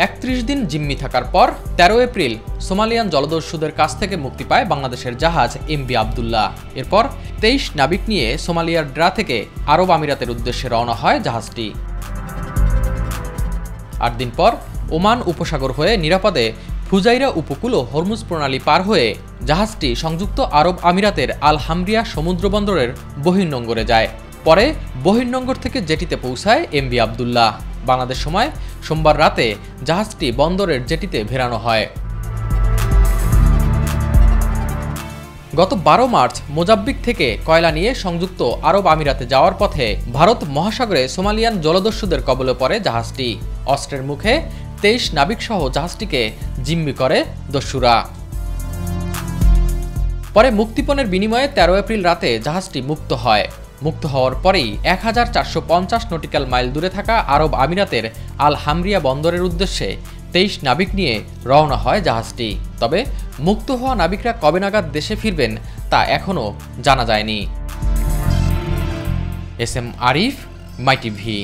৩১ দিন জিম্মি থাকার পর ১৩ এপ্রিল সোমালিয়ান জলদস্যুদের কাছ থেকে মুক্তি পায় বাংলাদেশের জাহাজ এমভি আবদুল্লাহ। এরপর ২৩ নাবিক নিয়ে সোমালিয়ার ড্রা থেকে আরব আমিরাতের উদ্দেশ্যে রওনা হয় জাহাজটি। ৮ দিন পর ওমান উপসাগর হয়ে নিরাপদে ফুজাইরা উপকূল ও হরমুজ প্রণালী পার হয়ে জাহাজটি সংযুক্ত আরব আমিরাতের আল হামরিয়া সমুদ্র বন্দরের বহির্নোঙরে যায়। পরে বহির্নোঙর থেকে জেটিতে পৌঁছায় এমভি আবদুল্লাহ। বাংলাদেশ সময় সোমবার রাতে জাহাজটি বন্দরের জেটিতে ভেড়ানো হয়। গত ১২ মার্চ মোজাম্বিক থেকে কয়লা নিয়ে সংযুক্ত আরব আমিরাতে যাওয়ার পথে ভারত মহাসাগরে সোমালিয়ান জলদস্যুদের কবলে পড়ে জাহাজটি। অস্ত্রের মুখে ২৩ নাবিকসহ জাহাজটিকে জিম্মি করে দস্যুরা। পরে মুক্তিপণের বিনিময়ে ১৩ এপ্রিল রাতে জাহাজটি মুক্ত হয়। মুক্ত হওয়ার পরেই ১৪৫০ নটিক্যাল মাইল দূরে থাকা আরব আমিরাতের আল হামরিয়া বন্দরের উদ্দেশ্যে ২৩ নাবিক নিয়ে রওনা হয় জাহাজটি। তবে মুক্ত হওয়া নাবিকরা কবে নাগাদ দেশে ফিরবেন তা এখনও জানা যায়নি। এস এম আরিফ, মাই টিভি।